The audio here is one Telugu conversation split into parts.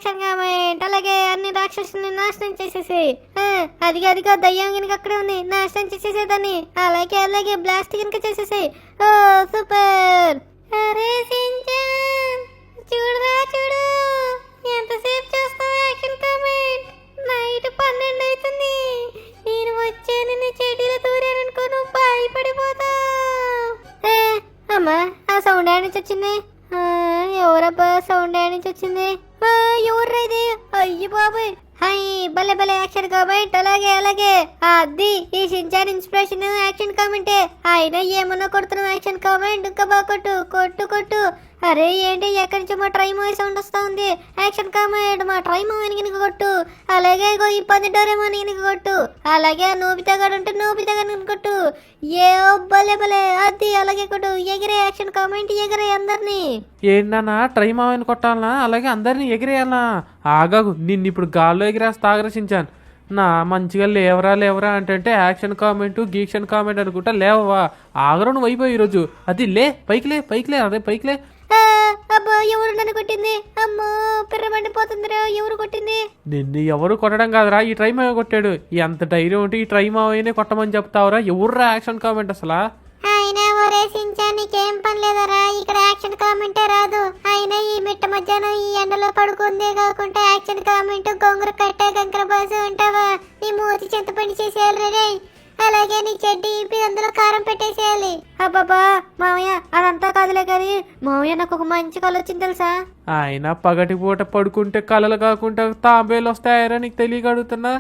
Action comment. అలాగే అన్ని రాక్షసుల్ని నాశనం చేసేసి అదిగో దయ్యం కనుక అక్కడే ఉంది, నాశనం చేసేసేదాన్ని. అలాగే అలాగే బ్లాస్ట్ కనుక చేసేసి. ఓ సూపర్. అరే సించాన్ చూడురా చూడు, ఎంతసేపు చేస్తావు యాక్షన్ కామెంట్? నైట్ 12 అవుతుంది. నేను వచ్చాను నీ చెడీలో దూరాననుకో, నువ్వు భయపడిపోతావు. అమ్మా ఆ సౌండ్ ఆడ నుంచి వచ్చింది. ఎవరబ్బా సౌండ్ ఆడ నుంచి వచ్చింది? ఎవర్రా ఇది? అయ్యి బాబాయ్. హాయ్ భలే భలే యాక్షన్ కామెంట్. అలాగే అది ఈ షించాన్ ఇన్స్పిరేషన్ యాక్షన్ కామెంటే. అయినా ఏమన్నా కొడుతున్నావు యాక్షన్ కామెంట్? ఇంకా బాగా కొట్టు. అరే ఏంటి ఎక్కడి నుంచి మా ట్రై మూవీ సౌండ్ వస్తా ఉంది? యాక్షన్ కామెంట్ మా ట్రై మూవీని కనుక కొట్టు. అలాగే ఈ 10 డోరేమోన్ కనుక కొట్టు. అలాగే నోబితా గారు ఉంటే నోబితా గారు కొట్టు. ఏ భలే అది అలాగే కొట్టు. ఎగిరే యాక్షన్ కామెంట్ ఎగిరే అందరినీ. ఏంటన్నా ట్రై మావని కొట్టాలనా? అలాగే అందరినీ ఎగిరేయాలనా? ఆగాగు, నిన్ను ఇప్పుడు గాల్లో ఎగిరేస్తా ఆగ్రహించాను. నా మంచిగా లేవరా అంటే యాక్షన్ కామెంట్ గీక్షన్ కామెంట్ అనుకుంటా లేవవా? ఆగరు నువ్వు అయిపోయి ఈరోజు. అది లే పైకిలే అదే పైకిలే. అబ్బా ఎవరు నన్ను కొట్టింది? అమ్మో పిర్రమండిపోతుందిరా. ఎవరు కొట్టింది? నిన్ను ఎవరు కొట్టడం కాదురా, ఈ ట్రై మావ కొట్టాడు. ఎంత ధైర్యం ఉంటే ఈ ట్రై మావనే కొట్టమని చెప్తావురా? ఎవర్రా యాక్షన్ కామెంట్ అసలు? అయినా ఒరే సించాన్ నీకేం పని లేదరా, ఇక్కడ యాక్షన్ కామెంటే రాదు. అయినా ఈ మిట్ట మధ్యాహ్నం ఈ ఎండలో పడుకుందే కాకుండా యాక్షన్ కామెంట్ గొంగురు కట్టే గంకర బాసు ఉంటావా? నీ మూతి చింతపండి చేసేయాలి రే. అలాగే నీ చెడ్డి ఇప్పి అందులో కారం పెట్టేసేయాలి. అబ్బాబా మామయ్య అదంతా కాదులే కానీ మామయ్య నాకు ఒక మంచి కళ వచ్చింది తెలుసా? ఆయన పగటి పూట పడుకుంటే కళలు కాకుండా తాంబేలు వస్తాయరా నీకు తెలియక అడుగుతున్నా.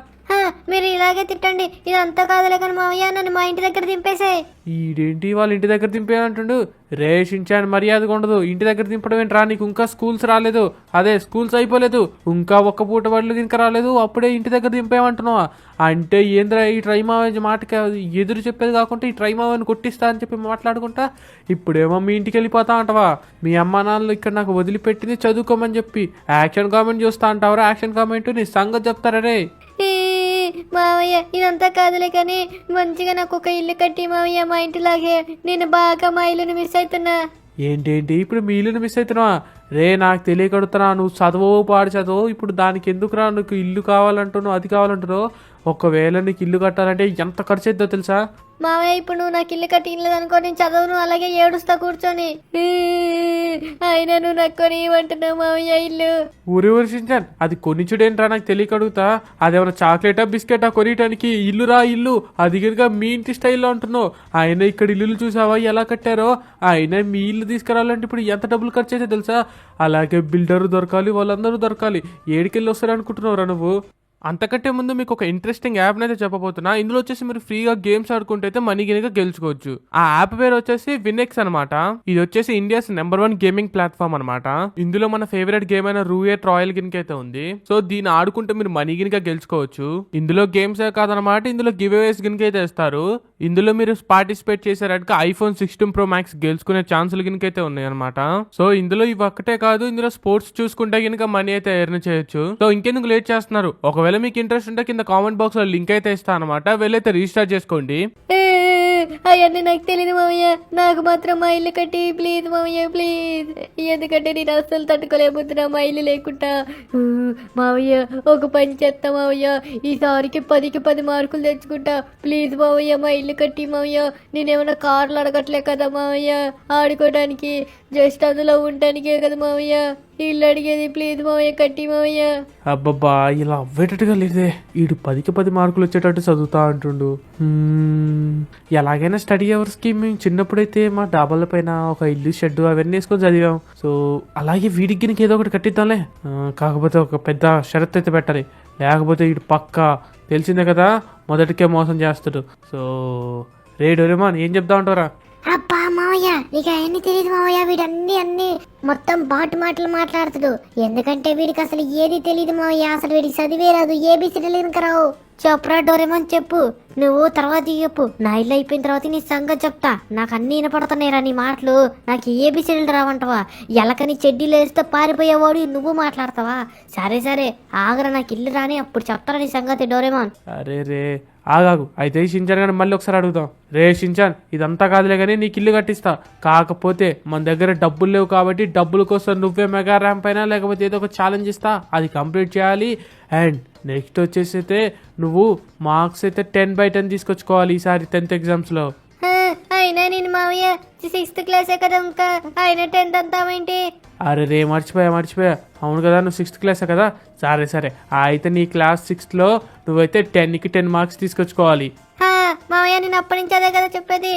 మీరు ఇలాగే తిట్టండి, ఇదంతా కాదులే కానీ మామయ్య నన్ను మా ఇంటి దగ్గర దింపేసాయి. ఈడేంటి వాళ్ళ ఇంటి దగ్గర దింపేయంటుండు? రేషించాను మర్యాదగా ఉండదు. ఇంటి దగ్గర దింపడం ఏంట్రా? నీకు ఇంకా స్కూల్స్ రాలేదు, అదే స్కూల్స్ అయిపోలేదు, ఇంకా ఒక్క పూట బడులు ఇంకా రాలేదు, అప్పుడే ఇంటి దగ్గర దింపేయమంటున్నావా? అంటే ఏంద్రా ఈ ట్రై మావ మాటకి ఎదురు చెప్పేది కాకుండా ఈ ట్రై మావని కొట్టిస్తా అని చెప్పి మాట్లాడుకుంటా ఇప్పుడేమో మీ ఇంటికి వెళ్ళిపోతా అంటవా? మీ అమ్మ నాన్నలు ఇక్కడ నాకు వదిలిపెట్టింది చదువుకోమని చెప్పి యాక్షన్ కామెంట్ చూస్తా అంటావరా? యాక్షన్ కామెంట్ నీ సంగతి చెప్తారా రే? మావయ్య ఇదంతా కాదులే కానీ మంచిగా నాకు ఒక ఇల్లు కట్టి మావయ్య మా ఇంటిలాగే. నేను బాగా మా ఇల్లుని మిస్ అవుతున్నా. ఏంటి ఇప్పుడు మీ ఇల్లుని మిస్ అవుతున్నావా? రే నాకు తెలియకడుతున్నా, నువ్వు చదువు పాడు చదువు. ఇప్పుడు దానికి ఎందుకురా నీకు ఇల్లు కావాలంటున్నావు, అది కావాలంటున్నావు? ఒకవేళ నీకు ఇల్లు కట్టాలంటే ఎంత ఖర్చు అవుతుందో తెలుసా? మావయ్య ఇప్పుడు నువ్వు నాకు ఇల్లు కట్టినలేదనుకో, నేను చదువును అలాగే ఏడుస్తా కూర్చొని. అయినా నువ్వు నాకు కొని ఇవ్వంటున్నావు మావయ్య ఇల్లు. ఊరి వర్షించాను అది కొనిచుడేంట్రా నాకు తెలియకడుగుతా? అదేమన్నా చాక్లెటా బిస్కెటా కొనియటానికి? ఇల్లు అది కనుక మీ ఇంటి స్టైల్లో అంటున్నావు. ఆయన ఇక్కడ ఇల్లులు చూసావా ఎలా కట్టారో? ఆయన మీ ఇల్లు తీసుకురావాలంటే ఇప్పుడు ఎంత డబ్బులు ఖర్చు అయితే తెలుసా? అలాగే బిల్డర్ దొరకాలి, వాళ్ళందరూ దొరకాలి. ఏడికెళ్ళి వస్తారు అనుకుంటున్నావురా నువ్వు? అంతకంటే ముందు మీకు ఒక ఇంట్రెస్టింగ్ యాప్ అయితే చెప్పబోతున్నా. ఇందులో వచ్చేసి మీరు ఫ్రీగా గేమ్స్ ఆడుకుంటే మనీ గినక గెలుచుకోవచ్చు. ఆ యాప్ పేరు వచ్చేసి వినెక్స్ అనమాట. ఇది వచ్చేసి ఇండియాస్ #1 గేమింగ్ ప్లాట్ఫామ్ అనమాట. ఇందులో మన ఫేవరెట్ గేమ్ అయిన రూయట్ రాయల్ గినక అయితే ఉంది. సో దీన్ని ఆడుకుంటే మీరు మనీ గినక గెలుచుకోవచ్చు. ఇందులో గేమ్స్ కాదనమాట, ఇందులో గివ్ అవేస్ గినక అయితే ఇస్తారు. ఇందులో మీరు పార్టిసిపేట్ చేశారంటే iPhone 16 Pro Max గెలుచుకునే ఛాన్సులు గినక అయితే ఉన్నాయి అనమాట. సో ఇందులో ఇవి ఒక్కటే కాదు, ఇందులో స్పోర్ట్స్ చూసుకుంటే గినక మనీ అయితే ఎర్న్ చేయొచ్చు. సో ఇంకెందుకు లేట్ చేస్తున్నారు? ఒకవేళ మీకు ఇంట్రెస్ట్ ఉంటే కింద కామెంట్ బాక్స్ లో లింక్ అయితే ఇస్తా అనమాట, వెళ్ళైతే రిజిస్టర్ చేసుకోండి. అవన్నీ నాకు తెలియదు మావయ్య, నాకు మాత్రం మా ఇల్లు కట్టి ప్లీజ్ మావయ్య ప్లీజ్. ఎందుకంటే నేను అస్సలు తట్టుకోలేకపోతున్నా మా ఇల్లు లేకుండా. మావయ్య ఒక పని చేస్తా మావయ్య, ఈసారికి 10కి 10 మార్కులు తెచ్చుకుంటా. ప్లీజ్ మావయ్య మా ఇల్లు కట్టి మావయ్య. నేనేమన్నా కార్లు అడగట్లే కదా మావయ్య ఆడుకోవడానికి, జస్ట్ అందులో ఉండటానికే కదా మావయ్య ఇల్లు అడిగేది. ప్లీజ్ మావయ్య కట్టి మావయ్య. అబ్బబ్బా ఇలా అవ్వేటట్టుగా లేదే. ఈడు 10కి 10 మార్కులు వచ్చేటట్టు చదువుతా అంటుండు. ఎలాగైనా స్టడీ అవర్స్ కి మేము చిన్నప్పుడైతే మా డాబాల పైన ఒక ఇల్లు షెడ్ అవన్నీ వేసుకొని చదివాం. సో అలాగే వీడికి గినికి ఏదో ఒకటి కట్టిద్దాంలే. కాకపోతే ఒక పెద్ద షరత్ అయితే పెట్టాలి, లేకపోతే వీడు పక్కా తెలిసిందే కదా మొదటికే మోసం చేస్తాడు. సో రే డోరేమాన్ ఏం చెప్తా ఉంటారా? అబ్బా మావయ్య నీకు అవన్నీ తెలియదు మావయ్య, వీడన్నీ మొత్తం బాటు మాటలు మాట్లాడుతాడు. ఎందుకంటే వీడికి అసలు ఏది తెలియదు మావయ్య, అసలు వీడికి చదివే రాదు, ఏబిసిడీలు ఇంకా రావు. చెప్పురా డోరేమాన్ చెప్పు, నువ్వు తర్వాత చెప్పు. నా ఇల్లు అయిపోయిన తర్వాత నీ సంగతి చెప్తా. నాకు అన్ని వినపడుతున్నాయిరా నీ మాటలు. నాకు ఏబిసిడీలు రావంటావా? ఎలకని చెడ్డీలు వేస్తే పారిపోయేవాడు నువ్వు మాట్లాడతావా? సరే ఆగరా, నాకు ఇల్లు రాని అప్పుడు చెప్తారా నీ సంగతి డోరేమాన్. అరే రే ఆగాగు, అయితే షించాన్ కానీ మళ్ళీ ఒకసారి అడుగుదాం. రే షించాన్ ఇదంతా కాదులే కానీ నీకు ఇల్లు కట్టిస్తా, కాకపోతే మన దగ్గర డబ్బులు లేవు కాబట్టి డబ్బుల కోసం నువ్వే మెగా ర్యాంప్ అయినా లేకపోతే ఏదో ఒక ఛాలెంజ్ ఇస్తా, అది కంప్లీట్ చేయాలి. అండ్ నెక్స్ట్ వచ్చేసి అయితే నువ్వు మార్క్స్ అయితే 10/10 తీసుకొచ్చుకోవాలి ఈసారి 10th ఎగ్జామ్స్లో. అయినా నేను మావయ్య 6th క్లాసే కదా, ఇంకా అయినా 10th అంతావేంటి? అరే రే మర్చిపోయా. అవును కదా, నువ్వు 6th క్లాసే కదా. సరే అయితే నీ క్లాస్ 6లో నువ్వైతే 10కి 10 మార్క్స్ తీసుకొచ్చుకోవాలి. మావయ్య నేను అప్పటి నుంచి అదే కదా చెప్పేది.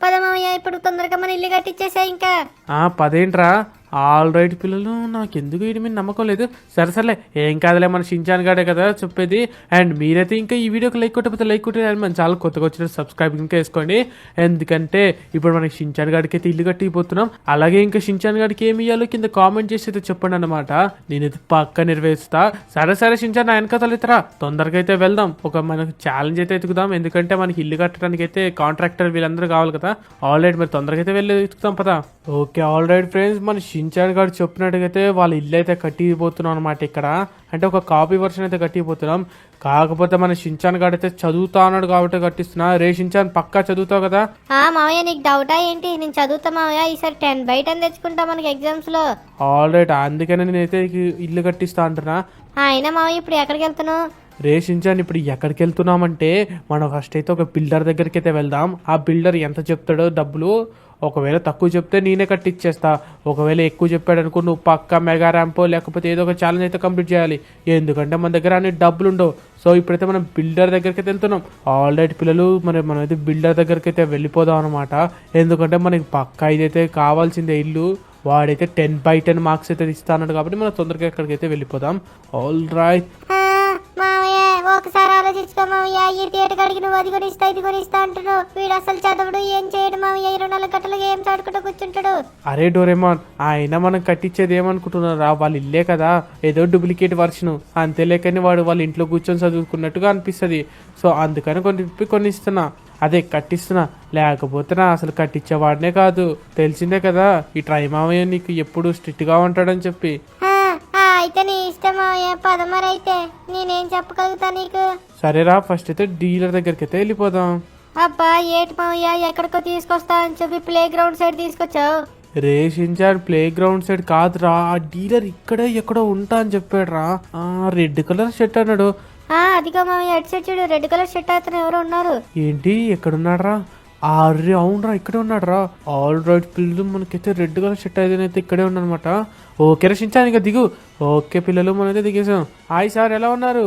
పద మావయ్య, ఇప్పుడు తొందరగా మన ఇల్లు కట్టించేసా ఇంకా. పదేంట్రా, ఆల్ రైట్ పిల్లలు, నాకు ఎందుకు వీడి మీద నమ్మకం లేదు. సరేలే, ఏం కాదులే, మన షించాన్ గాడే కదా చెప్పేది. అండ్ మీరైతే ఇంకా ఈ వీడియోకి లైక్ కొట్టకపోతే లైక్ కొట్టే మన చాలా కొత్తగా వచ్చిన సబ్స్క్రైబ్ ఇంకా వేసుకోండి. ఎందుకంటే ఇప్పుడు మనకి షించాన్ గాడికి అయితే ఇల్లు కట్టిపోతున్నాం. అలాగే ఇంకా షించాన్ గాడికి ఏమి ఇయ్యాలో కింద కామెంట్ చేసి అయితే చెప్పండి అన్నమాట. నేనైతే పక్క నెరవేరుస్తా. సరే షించాన్, నా వెనకాతలు ఇతరా, తొందరగా అయితే వెళ్దాం. ఒక మనకు ఛాలెంజ్ అయితే ఎత్తుకుదాం. ఎందుకంటే మనకి ఇల్లు కట్టడానికి అయితే కాంట్రాక్టర్ వీళ్ళందరూ కావాలి కదా. ఆల్ రైట్, మరి తొందరగా అయితే వెళ్ళి ఎత్తుకుదాం పదా. ఓకే ఆల్ రైట్ ఫ్రెండ్స్, మన షించాన్ గారు చెప్పినట్టుగైతే వాళ్ళ ఇల్లు అయితే కట్టిపోతున్నాం అనమాట. ఇక్కడ అంటే ఒక కాపీ వర్షన్ అయితే కట్టిపోతున్నాం. కాకపోతే మన షించాన్ గారు అయితే చదువుతా అన్నాడు కాబట్టి కట్టిస్తున్నా. రే షించాన్, పక్కా చదువుతావు కదా? మావయ్య నీకు డౌటా ఏంటి? నేను చదువుతా మావయ్య, ఈసారి 10/10 తెచ్చుకుంటా మనకి ఎగ్జామ్స్ లో. ఆల్ రైట్, అందుకనే నేనైతే ఇల్లు కట్టిస్తా అంటున్నా. అయినా మావయ్య ఇప్పుడు ఎక్కడికి వెళ్తున్నావు? రే షించాన్, ఇప్పుడు ఎక్కడికి వెళ్తున్నామంటే మనం ఫస్ట్ అయితే ఒక బిల్డర్ దగ్గరికి అయితే వెళ్దాం. ఆ బిల్డర్ ఎంత చెప్తాడో డబ్బులు, ఒకవేళ తక్కువ చెప్తే నేనే కట్టిచ్చేస్తా. ఒకవేళ ఎక్కువ చెప్పాడు అనుకో, నువ్వు పక్క మెగా ర్యాంపో లేకపోతే ఏదో ఒక ఛాలెంజ్ అయితే కంప్లీట్ చేయాలి. ఎందుకంటే మన దగ్గర అన్ని డబ్బులు ఉండవు. సో ఇప్పుడైతే మనం బిల్డర్ దగ్గరికి అయితే వెళ్తున్నాం. ఆల్ రైట్ పిల్లలు, మనమైతే బిల్డర్ దగ్గరికి అయితే వెళ్ళిపోదాం అనమాట. ఎందుకంటే మనకి పక్క ఇదైతే కావాల్సిందే ఇల్లు. వాడైతే 10/10 మార్క్స్ అయితే ఇస్తాడు కాబట్టి మనం తొందరగా ఎక్కడికైతే వెళ్ళిపోదాం. ఆల్ రైట్ మావయ్య, ఒకసారి ఆలోచించుకో మావయ్య. ఈ థియేటర్ కాడికి నువ్వు అది కూడా ఇస్తా ఇది కూడా ఇస్తా అంటున్నావు. వీడు అసలు చదవడు, ఏం చేయడు మావయ్య. 24 గంటలుగా ఏం చదువుకుంటూ కూర్చుంటాడు. అరే డోరేమాన్, ఆయన మనం కట్టించేది ఏమనుకుంటున్నారా? వాళ్ళ ఇల్లే కదా, ఏదో డూప్లికేట్ వర్షన్ అంతేలేకని వాడు వాళ్ళ ఇంట్లో కూర్చొని చదువుకున్నట్టుగా అనిపిస్తుంది. సో అందుకని కొన్ని ఇస్తున్నా, అదే కట్టిస్తున్నా. లేకపోతే నా అసలు కట్టించేవాడినే కాదు, తెలిసిందే కదా. ఈ ట్రై మావయ్య నీకు ఎప్పుడు స్ట్రిక్ట్ గా ఉంటాడని చెప్పి. అయితే నీ ఇష్టం మావయ్య, పదమరైతే నేనేం చెప్పగలుగుతా నీకు. సరేరా, ఫస్ట్ అయితే డీలర్ దగ్గరికి అయితే వెళ్ళిపోదాం. అబ్బా ఏటి మావయ్య, ఎక్కడికో తీసుకొస్తా అని చెప్పి ప్లే గ్రౌండ్ సైడ్ తీసుకొచ్చావు. రే షించాన్, ప్లే గ్రౌండ్ సైడ్ కాదురా, ఆ డీలర్ ఇక్కడే ఎక్కడో ఉంటా అని చెప్పాడు రా. రెడ్ కలర్ షర్ట్ అన్నాడు. అదిగో మావయ్య, అటు సైడ్ చూడు, రెడ్ కలర్ షర్ట్ అతను ఎవరో ఉన్నారు. ఏంటి, ఎక్కడున్నాడు రా? అరే అవునరా, ఇక్కడే ఉన్నాడు రా. ఆల్ రైట్ పిల్లలు, మనకైతే రెడ్ కలర్ షర్ట్ అయితే ఇక్కడే ఉన్నానమాట. ఓకే రా షించాన్, ఇంకా దిగు. ఓకే పిల్లలు, మనైతే దిగేసాం. హాయ్ సార్, ఎలా ఉన్నారు?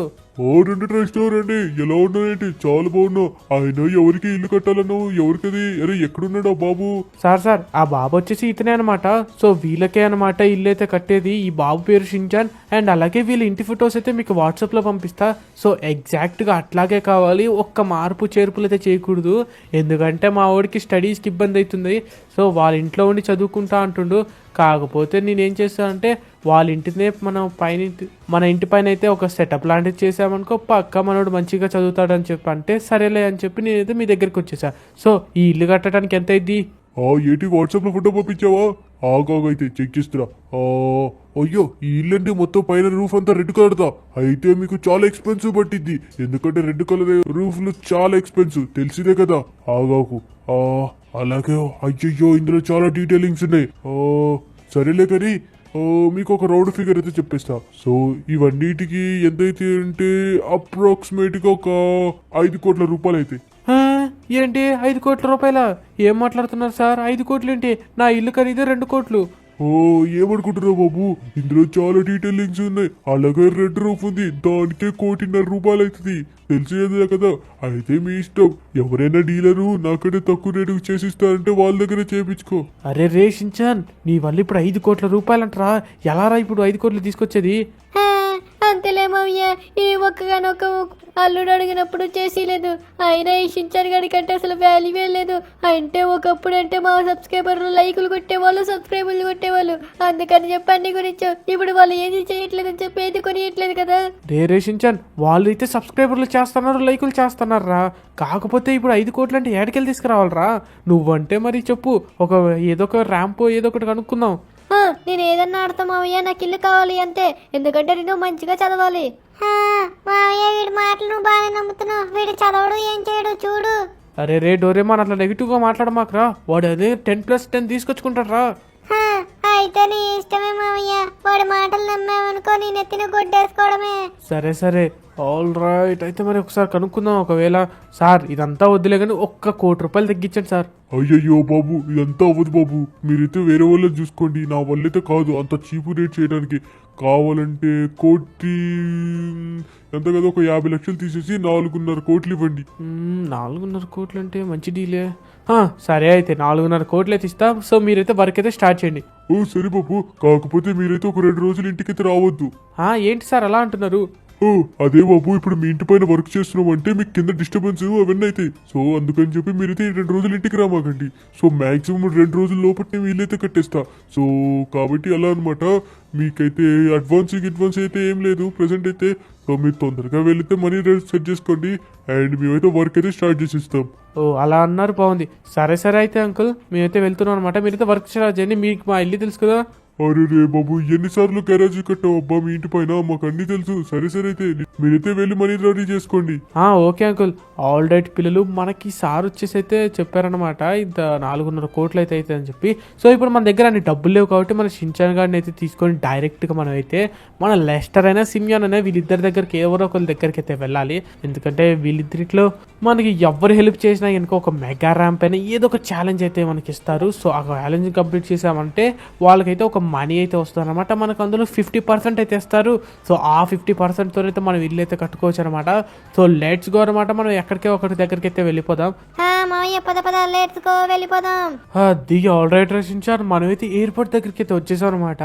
రండి రెస్టారెంట్ అండి, ఎలా ఉన్నాయండి? చాలా బాగున్నావు. ఆయన ఎవరికి ఇల్లు కట్టాలను, ఎవరికది? అరే ఎక్కడున్నాడు ఆ బాబు? సార్ ఆ బాబు వచ్చేసి ఇతనే అనమాట. సో వీళ్ళకే అనమాట ఇల్లు అయితే కట్టేది. ఈ బాబు పేరు షించాన్. అండ్ అలాగే వీళ్ళ ఇంటి ఫొటోస్ అయితే మీకు వాట్సాప్ లో పంపిస్తా. సో ఎగ్జాక్ట్ గా అట్లాగే కావాలి, ఒక్క మార్పు చేర్పులు అయితే చేయకూడదు. ఎందుకంటే మా వాడికి స్టడీస్కి ఇబ్బంది అవుతుంది. సో వాళ్ళ ఇంట్లో ఉండి చదువుకుంటా అంటుండు. కాకపోతే నేనేం చేస్తానంటే వాళ్ళ ఇంటినే మన ఇంటి పైన అయితే ఒక సెటప్ లాంటిది చేసామనుకో, పక్క మనోడు మంచిగా చదువుతాడని చెప్పి అంటే సరేలే అని చెప్పి నేనైతే మీ దగ్గరికి వచ్చేసా. సో ఈ ఇల్లు కట్టడానికి ఎంత అయింది? ఏంటి వాట్సాప్ లో ఫోటో పంపించావా? ఆగాగైతే చెక్ చేస్తున్నా. అయ్యో, ఈ ఇల్లు మొత్తం పైన రూఫ్ అంతా రెడ్ కలర్ దా. అయితే మీకు చాలా ఎక్స్పెన్సివ్ పట్టింది, ఎందుకంటే రెడ్ కలర్ రూఫ్లు చాలా ఎక్స్పెన్సివ్, తెలిసిదే కదా. ఆగాకు. అలాగే, అయ్యయ్యో ఇందులో చాలా డీటెయిలింగ్స్ ఉన్నాయి. సరేలే కానీ మీకు ఒక రౌండ్ ఫిగర్ అయితే చెప్పేస్తా. సో ఇవన్నిటికి ఎంతైతే అంటే అప్రాక్సిమేట్ గా ఒక 5 కోట్ల రూపాయలు అయితే. ఏంటి 5 కోట్ల రూపాయల? ఏం మాట్లాడుతున్నారు సార్? 5 కోట్లు ఏంటి? నా ఇల్లు ఖరీదే 2 కోట్లు. ఏమనుకుంటున్నావు బాబు, ఇందులో చాలా డీటెయిలింగ్స్ ఉన్నాయి. అలాగే రెడ్ రూఫ్ ఉంది, దానికే 1.5 కోట్ల రూపాయలు అవుతుంది, తెలిసేదే కదా. అయితే మీ ఇష్టం, ఎవరైనా డీలరు నాకంటే తక్కువ రేటుకు చేసిస్తారంటే వాళ్ళ దగ్గర చేయించుకో. అరే రే షించాన్, నీ వల్ల ఇప్పుడు 5 కోట్ల రూపాయలంటరా? ఎలా రా ఇప్పుడు 5 కోట్లు తీసుకొచ్చేది? అంతేలే మావయ్య, ఈ ఒక్కగానొక్క అల్లుడు అడిగినప్పుడు చేసేలేదు. అయినా ఈ షించాన్ గడి కంటే అసలు వాల్యూవే లేదు. అంటే ఒకప్పుడు అంటే మా సబ్స్క్రైబర్లు లైకులు కొట్టేవాళ్ళు, సబ్స్క్రైబర్లు కొట్టేవాళ్ళు. అందుకని చెప్పి అన్ని గురించి ఇప్పుడు వాళ్ళు ఏది చేయట్లేదని చెప్పి ఏది కొనియట్లేదు కదా. రే షించాన్, వాళ్ళు అయితే సబ్స్క్రైబర్లు చేస్తున్నారు, లైకులు చేస్తున్నారా. కాకపోతే ఇప్పుడు 5 కోట్లు అంటే ఏడకెళ్ళి తీసుకురావాలరా? నువ్వంటే మరి చెప్పు, ఏదో ఒక ర్యాంపో ఏదో ఒకటి కనుక్కుందాం. నేను ఏదన్నా ఆడతా మావయ్య, నాకు ఇల్లు కావాలి అంతే. ఎందుకంటే నేను మంచిగా చదవాలి. మావయ్య, వీడి మాటలు నువ్వు బాగా నమ్ముతున్నావు. వీడు చదవడు, ఏం చేయడు చూడు. అరే డోరేమాన్, అట్లా నెగిటివ్ గా మాట్లాడమాకరా. వాడు అదే 10+10 తీసుకొచ్చుకుంటాడు రా. అయితే నీ ఇష్టమే మావయ్య. వాడి మాటలు నమ్మావనుకో నీ నెత్తిన గుడ్డేసుకోవడమే. సరే సరే ఆల్ రైట్. అయితే మరి ఒకసారి కనుక్కుందాం. ఒకవేళ సార్ ఇదంతా వద్దులే కానీ ₹1,00,00,000 తగ్గించండి సార్. అయ్యయ్యో బాబు, ఇదంతా అవ్వదు బాబు. మీరైతే వేరే వాళ్ళని చూసుకోండి, నా వల్లైతే కాదు అంత చీపు రేట్ చేయడానికి. కావాలంటే కోటి ఎంత కదా, ఒక 50 లక్షలు తీసేసి 4.5 కోట్లు ఇవ్వండి. 4.5 కోట్లు అంటే మంచి డీలే. సరే అయితే 4.5 కోట్లు అయితే ఇస్తాం. సో మీరైతే వర్క్ అయితే స్టార్ట్ చేయండి. ఓ సరే బాబు, కాకపోతే మీరైతే ఒక 2 రోజులు ఇంటికైతే రావద్దు. ఏంటి సార్ అలా అంటున్నారు? ఓ అదే బాబు, ఇప్పుడు మీ ఇంటి పైన వర్క్ చేస్తున్నాం అంటే మీకు కింద డిస్టర్బెన్స్ అవన్నీ అవుతాయి. సో అందుకని చెప్పి మీరైతే 2 రోజులు ఇంటికి రామాకండి. సో మాక్సిమం 2 రోజుల లోపల వీళ్ళైతే కట్టేస్తా. సో కాబట్టి అలా అనమాట. మీకైతే అడ్వాన్స్ అయితే ఏం లేదు ప్రెసెంట్ అయితే. సో మీరు తొందరగా వెళితే మనీ సెట్ చేసుకోండి అండ్ మేమైతే వర్క్ అయితే స్టార్ట్ చేసి ఇస్తాం. అలా అన్నారు, బాగుంది. సరే సరే అయితే అంకుల్ మేమైతే వెళ్తున్నాం అనమాట. మీరైతే వర్క్ స్టార్ట్ చేయండి. మీకు మా ఇల్లు తెలుసు కదా. అరే రే బాబు, ఎన్నిసార్లు గ్యారేజ్ కట్టావు అబ్బా మీ ఇంటి పైన, మాకు అన్ని తెలుసు. సరే సరే అయితే మీరైతే వెళ్ళి మనీ రెడీ చేసుకోండి. Okay uncle. ఆల్ రైట్ పిల్లలు, మనకి సార్ వచ్చేసి అయితే చెప్పారనమాట ఇంత 4.5 కోట్లు అయితే అని చెప్పి. సో ఇప్పుడు మన దగ్గర అన్ని డబ్బులు లేవు కాబట్టి మన షించాన్ గారిని అయితే తీసుకొని డైరెక్ట్గా మనం అయితే మన లెస్టర్ అయినా సిమియాన్ అయినా వీళ్ళిద్దరి దగ్గరికి ఎవరో ఒకరి దగ్గరికి అయితే వెళ్ళాలి. ఎందుకంటే వీళ్ళిద్దరిలో మనకి ఎవరు హెల్ప్ చేసినా కనుక ఒక మెగా ర్యాంప్ అయినా ఏదో ఒక ఛాలెంజ్ అయితే మనకి ఇస్తారు. సో ఆ ఛాలెంజ్ కంప్లీట్ చేసామంటే వాళ్ళకైతే ఒక మనీ అయితే వస్తుంది అనమాట. మనకు అందులో 50% అయితే ఇస్తారు. సో ఆ 50%తో అయితే మనం ఇల్లు అయితే కట్టుకోవచ్చు అనమాట. సో లెట్స్ గో అనమాట. మనం ఎక్కడికే ఒకటి దగ్గరికి అయితే వెళ్ళిపోదాం. మావయ్య పద లెట్స్ గో వెళ్ళిపోదాం. దిగి ఆల్ రైట్ రచించారు. మనమైతే ఎయిర్పోర్ట్ దగ్గరికి అయితే వచ్చేసాం అనమాట.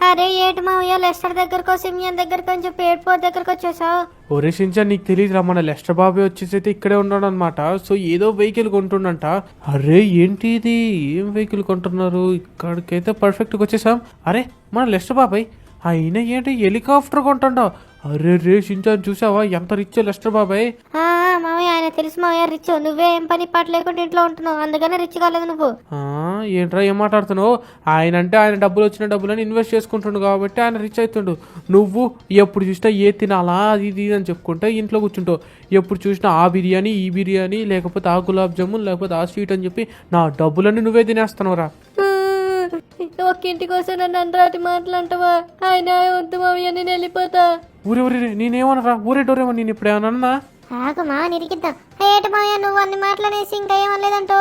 అరే ఏటి మావయ్య, లెస్టర్ దగ్గరకో సిమియన్ దగ్గరకో అని చెప్పి ఎయిర్పోర్ట్ దగ్గరకు వచ్చేసావు. ఒరే షించాన్, నీకు తెలియదురా, మన లెస్టర్ బాబాయ్ వచ్చేసి అయితే ఇక్కడే ఉన్నాడు అనమాట. సో ఏదో వెహికల్ కొంటుండంట. అరే ఏంటి ఇది, ఏం వెహికల్ కొంటున్నారు? ఇక్కడికైతే పర్ఫెక్ట్గా వచ్చేసాం. అరే మన లెస్టర్ బాబాయ్, అయినా ఏంటి హెలికాప్టర్ కొంటుండవు? అరే రే షించాన్, చూసావా ఎంత రిచ్ లెస్టర్ బాబాయ్? మావయ్య ఆయన తెలుసు మావయ్య రిచ్. నువ్వే ఏం పని పాట లేకుండా ఇంట్లో ఉంటున్నావు, అందుకనే రిచ్ కాలేదు నువ్వు. ఏంట్రా ఏం మాట్లాడుతున్నావు? ఆయన అంటే ఆయన డబ్బులు వచ్చిన డబ్బులని ఇన్వెస్ట్ చేసుకుంటుండు కాబట్టి ఆయన రిచ్ అవుతుండు. నువ్వు ఎప్పుడు చూసినా ఏ తినాలా అది ఇది అని చెప్పుకుంటే ఇంట్లో కూర్చుంటావు. ఎప్పుడు చూసినా ఆ బిర్యానీ ఈ బిర్యానీ, లేకపోతే ఆ గులాబ్ జామున్, లేకపోతే ఆ స్వీట్ అని చెప్పి నా డబ్బులన్నీ నువ్వే తినేస్తున్నావురా. ఒక్కింటి కోసం నన్ను అనరాటి మాట్లాంటావా? ఆయన వద్దు మావయ్య, నేను వెళ్ళిపోతా. ఊరే నేనేమనరా? ఊరే డోరేమో నేను ఇప్పుడు ఏమన్నా? ఆగుమా నిరికిద్దాం. ఏటి మావయ్య నువ్వు అన్ని మాట్లాడేసి ఇంకా ఏమనలేదంటో.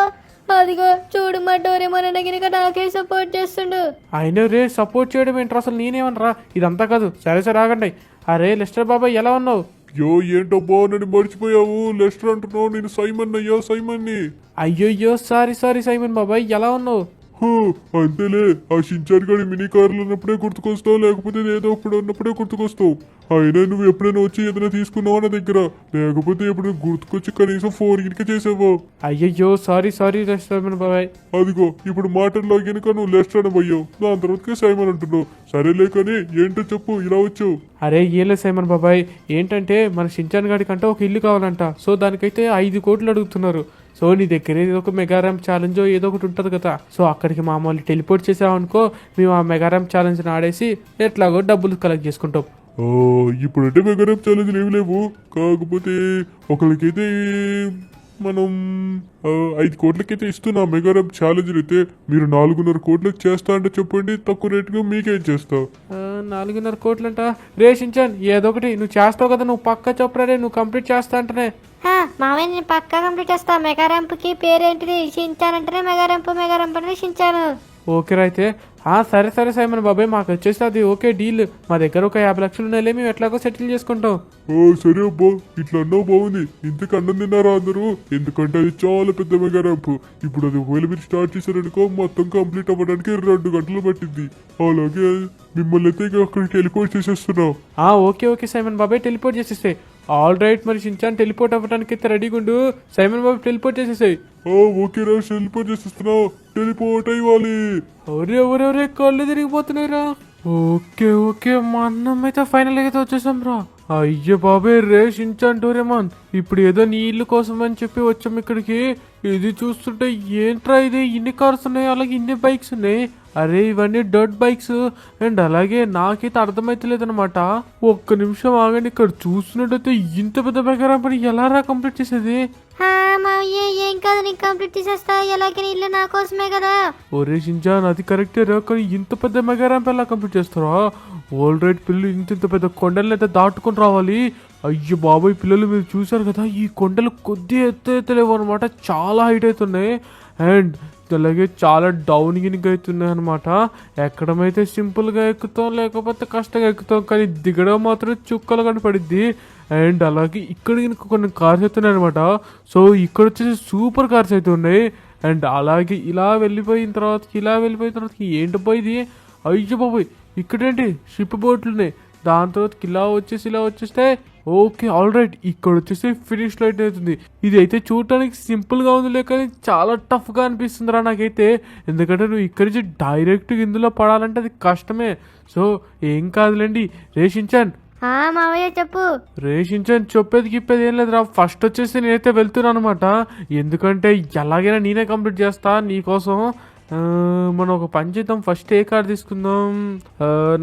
అదిగో చూడు, మా డోరేమో నగినక నాకే సపోర్ట్ చేస్తుండు. ఆయన రే సపోర్ట్ చేయడం ఏంట్రా? అసలు నేనేమనరా? ఇదంతా కాదు. సరే ఆగండి. అరే లెస్టర్ బాబాయ్ ఎలా ఉన్నావు? ఏంటబ్బా నన్ను మర్చిపోయావు? లెస్టర్ అంటున్నావు, నేను సైమన్ అయ్యా, సైమన్ని. అయ్యో సారీ సైమన్ బాబాయ్, ఎలా ఉన్నావు? అంతేలే, ఆ షించాన్ గారి మినీ కార్లు ఉన్నప్పుడే గుర్తుకొస్తావు, లేకపోతే ఏదో ఇప్పుడు ఉన్నప్పుడే గుర్తుకొస్తావు. అయినా నువ్వు ఎప్పుడైనా వచ్చి ఏదైనా తీసుకున్నావా నా దగ్గర? లేకపోతే ఎప్పుడైనా గుర్తుకొచ్చి కనీసం 4 గినక చేసావా? అయ్యయ్యో సారీ సైమన్ బాబాయ్. అదిగో ఇప్పుడు మాటల్లో గినక నువ్వు లెస్టర్ అనబోయావు, దాని తర్వాత సైమన్ అంటున్నావు. సరేలే కానీ ఏంటో చెప్పు, ఇలా వచ్చావు? అరే ఏలే సైమన్ బాబాయ్, ఏంటంటే మన షించాన్ గాడికంటే ఒక ఇల్లు కావాలంట. సో దానికైతే 5 కోట్లు అడుగుతున్నారు. సో నీ దగ్గర ఏదో ఒక మెగా ర్యాంప్ ఛాలెంజ్ ఏదో ఒకటి ఉంటుంది కదా. సో అక్కడికి మామూలు టెలిపోర్ట్ చేసామనుకో, మేము ఆ మెగా ర్యాంప్ ఛాలెంజ్ని ఆడేసి ఎట్లాగో డబ్బులు కలెక్ట్ చేసుకుంటాం. ఇప్పుడంటే మెగా ర్యాంప్ ఛాలెంజ్ ఏమి లేవు. కాకపోతే ఒకరికైతే మనం 5 కోట్లకైతే ఇస్తున్నా మెగా ర్యాంప్ ఛాలెంజ్ అయితే. మీరు 4.5 కోట్లకు చేస్తా అంటే చెప్పండి, తక్కువ రేటుగా మీకేం చేస్తావు? 4.5 కోట్లంట. రే షించాన్ ఏదో ఒకటి నువ్వు చేస్తావు కదా, నువ్వు పక్కా చెప్పరా, నువ్వు కంప్లీట్ చేస్తా అంటనే. మావయ్య నేను పక్కా కంప్లీట్ చేస్తా. మెగా ర్యాంప్ కి పేరేంటిది? షించాన్ అంటేనే మెగా ర్యాంప్ అంటే షించాను. ఓకే అయితే సరే సైమన్ బాబాయ్, మాకు వచ్చేసి అది ఓకే డీల్. మా దగ్గర ఒక 50 లక్షలు ఉన్నాయిలే, మేము ఎట్లాగో సెటిల్ చేసుకుంటాం. సరే అబ్బా, ఇట్లా అన్నావు బాగుంది. ఇంతకు అన్నం తిన్నారా అందరూ? ఎందుకంటే అది చాలా పెద్ద మెగా ర్యాంప్. ఇప్పుడు అది ఒకవేళ మీరు స్టార్ట్ చేశారనుకో, మొత్తం కంప్లీట్ అవ్వడానికి 2 గంటలు పట్టింది. అలాగే మిమ్మల్ని అయితే అక్కడికి టెలిపోర్ట్ చేసేస్తున్నాం. ఓకే సైమన్ బాబాయ్, టెలిపోర్ట్ చేసేస్తాయి. ఆల్ రైట్, మరి షించాన్ టెలిపోర్ట్ అవ్వడానికి అయితే రెడీగా ఉండు. సైమన్ బాబాయ్ టెలిపోర్ట్ చేసేసాయి. ఓకే రా, టెలిపోర్ట్ చేసేస్తున్నావు. టెలిపోర్ట్ అయ్యాలి. ఒరే కళ్ళు తిరిగిపోతున్నాయిరా. ఓకే మా అన్నం అయితే ఫైనల్ అయితే వచ్చేసాం రా. అయ్యో బాబాయ్, రే షించాన్ డోరేమాన్, ఇప్పుడు ఏదో నీ ఇల్లు కోసం అని చెప్పి వచ్చాం ఇక్కడికి. ఇది చూస్తుంటే ఏంట్రా ఇది, ఇన్ని కార్స్ ఉన్నాయి, అలాగే ఇన్ని బైక్స్ ఉన్నాయి. అరే ఇవన్నీ డర్ట్ బైక్స్. అండ్ అలాగే నాకైతే అర్థమైతలేదు అనమాట. ఒక్క నిమిషం ఆగండి, ఇక్కడ చూస్తున్నట్టయితే ఇంత పెద్ద మెగా ర్యాంప్ ఎలా రా కంప్లీట్ చేసేది? మావయ్య ఏం కాదు, నీకు కంప్లీట్ చేసేస్తా. ఎలాగైనా ఇల్లు నా కోసమే కదా. ఒరే షించాన్ అది కరెక్టే రా, కానీ ఇంత పెద్ద మెగా ర్యాంప్ ఎలా కంప్లీట్ చేస్తారా? ఆల్ రైట్ పిల్లలు, ఇంత పెద్ద కొండలను అయితే దాటుకొని రావాలి. అయ్యో బాబోయ్ పిల్లలు, మీరు చూసారు కదా ఈ కొండలు కొద్ది ఎత్తలేవు అనమాట, చాలా హైట్ అవుతున్నాయి. అండ్ అలాగే చాలా డౌన్ గినిక్ అవుతున్నాయి అనమాట. ఎక్కడమైతే సింపుల్గా ఎక్కుతాం, లేకపోతే కష్టంగా ఎక్కుతాం, కానీ దిగడం మాత్రం చుక్కలు కనపడిద్ది. అండ్ అలాగే ఇక్కడ గినక కొన్ని కార్స్ అవుతున్నాయి అనమాట. సో ఇక్కడ వచ్చేసి సూపర్ కార్స్ అయితే ఉన్నాయి. అండ్ అలాగే ఇలా వెళ్ళిపోయిన తర్వాత ఏంటి పోయింది? అయ్యో బాబోయ్, ఇక్కడేంటి షిప్ బోట్లు ఉన్నాయి. దాని తర్వాత ఇలా వచ్చేస్తే ఓకే ఆల్ రైట్, ఇక్కడ వచ్చేసి ఫినిష్ లైట్ అవుతుంది. ఇది అయితే చూడటానికి సింపుల్గా ఉంది, కానీ చాలా టఫ్గా అనిపిస్తుందిరా నాకైతే. ఎందుకంటే నువ్వు ఇక్కడి నుంచి డైరెక్ట్ ఇందులో పడాలంటే అది కష్టమే. సో ఏం కాదులేండి. రే షించాన్, మావయ్య చెప్పు. రే షించాన్, చెప్పేది ఏం లేదురా. ఫస్ట్ వచ్చేసి నేనైతే వెళ్తున్నాను అనమాట. ఎందుకంటే ఎలాగైనా నేనే కంప్లీట్ చేస్తా నీకోసం. మనం ఒక పని చేద్దాం, ఫస్ట్ ఏ కార్ తీసుకుందాం?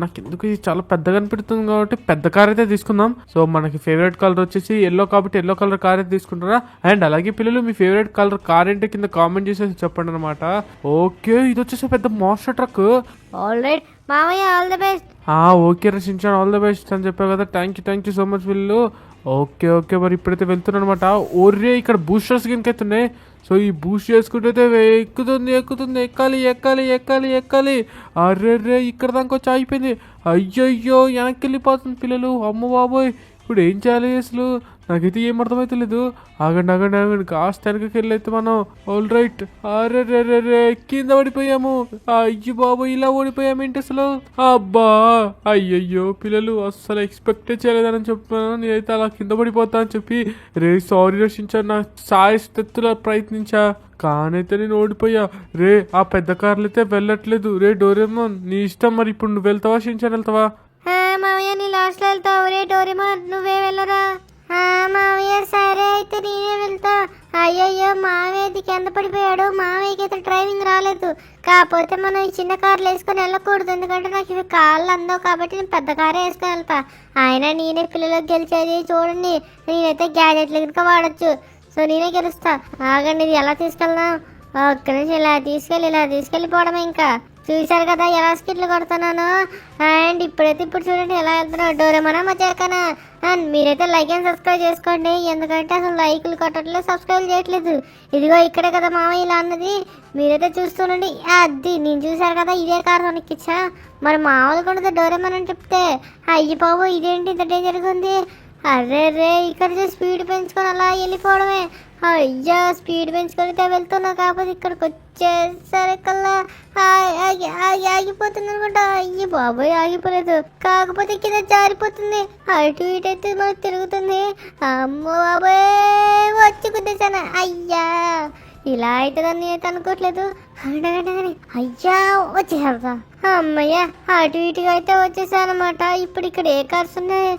నాకు ఎందుకు ఇది చాలా పెద్దగా అనిపిస్తుంది కాబట్టి పెద్ద కార్ అయితే తీసుకుందాం. సో మనకి ఫేవరెట్ కలర్ వచ్చేసి ఎల్లో కాబట్టి ఎల్లో కలర్ కార్ అయితే తీసుకుంటారా. అండ్ అలాగే పిల్లలు మీ ఫేవరెట్ కలర్ కార్ ఏంటో కింద కామెంట్ చేసేసి చెప్పండి అనమాట. ఓకే, ఇది వచ్చేసి పెద్ద మాస్టర్ ట్రక్. ఆల్ రైట్ మావయ్య, ఆల్ ది బెస్ట్. ఓకే రచించాను, ఆల్ ద బెస్ట్ అని చెప్పావు కదా. థ్యాంక్ యూ సో మచ్ పిల్లలు. ఓకే మరి ఇప్పుడైతే వెళ్తున్నాను అనమాట. ఓరే ఇక్కడ బూస్టర్స్ కింద అవుతున్నాయి. సో ఈ బూస్ట్ చేసుకుంటే ఎక్కుతుంది, ఎక్కాలి. అర్రే ఇక్కడ దాకా వచ్చి ఆగిపోయింది. అయ్యయ్యో వెనక్కి వెళ్ళిపోతుంది పిల్లలు. అమ్మ బాబోయ్, ఇప్పుడు ఏం చేయాలి అసలు? నాకైతే ఏం అర్థమైతలేదు. ఆగండి, కాస్త వెనకకి వెళ్ళైతే మనం. All right. అరే కింద పడిపోయాము. అయ్యో బాబు, ఇలా ఓడిపోయామేంటి అసలు? అబ్బా అయ్యయ్యో పిల్లలు, అస్సలు ఎక్స్పెక్టే చేయలేదని చెప్పాను. నేనైతే అలా కింద పడిపోతా అని చెప్పి సారీ రక్షించాను. నా సాయశక్తుల ప్రయత్నించా, కానైతే నేను ఓడిపోయా. ఆ పెద్ద కార్లు అయితే వెళ్ళట్లేదు. డోరేమోన్ నీ ఇష్టం, మరి ఇప్పుడు నువ్వు వెళ్తావా షించాన్ వెళ్తావా? మావయ్య నీ లాస్ట్ లో వెళ్తావు. డోరేమోన్ నువ్వే వెళ్ళరా. మావయ్య సరే అయితే నేనే వెళ్తా. అయ్యయ్యో మావయ్యది కింద పడిపోయాడు. మావయ్యకి అయితే డ్రైవింగ్ రాలేదు. కాకపోతే మనం ఈ చిన్న కార్లు వేసుకొని వెళ్ళకూడదు, ఎందుకంటే నాకు ఇవి కాళ్ళు అందవు కాబట్టి నేను పెద్ద కారే వేసుకొని వెళ్తా. అయినా నేనే పిల్లలకు గెలిచేది. చూడండి, నేనైతే గ్యాజెట్లు కనుక వాడచ్చు. సో నేనే గెలుస్తా. ఆగండి, ఇది ఎలా తీసుకెళ్దాం? ఒక్క నుంచి ఇలా తీసుకెళ్ళిపోవడమే. ఇంకా చూసారు కదా ఎలా స్కిట్లు కొడుతున్నాను. అండ్ ఇప్పుడు చూడండి ఎలా వెళ్తున్నాను. డోరేమోనా మజాకనా. అండ్ మీరైతే లైక్ అండ్ సబ్స్క్రైబ్ చేసుకోండి, ఎందుకంటే అసలు లైకులు కొట్టట్లేదు, సబ్స్క్రైబ్ చేయట్లేదు. ఇదిగో ఇక్కడే కదా మామయ్య ఇలా అన్నది, మీరైతే చూస్తుండండి. అది నేను చూసారు కదా, ఇదే కారు కొనిక్కిచ్చా. మరి మామూలుగా ఉండదు డోరేమోన్ అని చెప్తే. అయ్యి బాబు, ఇదేంటి ఇంత డేంజర్గా ఉంది? అర్రే ఇక్కడ స్పీడ్ పెంచుకొని అలా వెళ్ళిపోవడమే. అయ్యా స్పీడ్ పెంచుకొని వెళ్తున్నా, కాకపోతే ఇక్కడికి వచ్చేసరికల్లా ఆగిపోతుంది అనుకుంటా. అయ్యి బాబోయ్, ఆగిపోలేదు, కాకపోతే కింద జారిపోతుంది. అటు ఇటు అయితే మనకు తిరుగుతుంది. అమ్మ బాబోయ్, వచ్చి గుద్దేశాను. అయ్యా ఇలా అయితే దాన్ని అయితే అనుకోవట్లేదు. అయ్యా వచ్చేసా. అమ్మయ్య అటు ఇటుగా అయితే వచ్చేసానమాట. ఇప్పుడు ఇక్కడ ఏ కార్స్ ఉన్నాయి?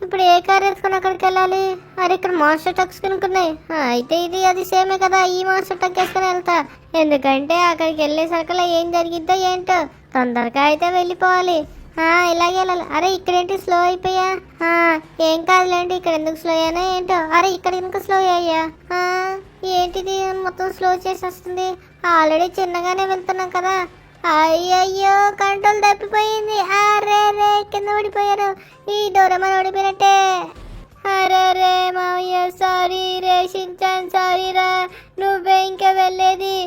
ఇప్పుడు ఏ కార్ వేసుకొని అక్కడికి వెళ్ళాలి? అరే ఇక్కడ మాస్టర్ ట్రక్స్ కనుక్కున్నాయి. అయితే ఇది అది సేమే కదా, ఈ మాస్టర్ ట్రక్ వేసుకొని వెళ్తా. ఎందుకంటే అక్కడికి వెళ్ళేసరికల్లా ఏం జరిగిద్దో ఏంటో, తొందరగా అయితే వెళ్ళిపోవాలి. ఇలాగే వెళ్ళాలి. అరే ఇక్కడేంటి స్లో అయిపోయా? ఏం కాదులేండి, ఇక్కడ ఎందుకు స్లో అయ్యానో ఏంటో. అరే ఇక్కడ ఎందుకు స్లో అయ్యా? ఏంటిది మొత్తం స్లో చేసేస్తుంది? ఆల్రెడీ చిన్నగానే వెళ్తున్నాం కదా. అయ్యయ్యో కంట్రోల్ తప్పిపోయింది. అరే కింద పడిపోయారు. ఈ డోరేమోన్ ఓడిపోయినట్టే. అరే మావయ్య సారీ షించాన్, సారీ రా, నువ్వే ఇంకా వెళ్ళేది.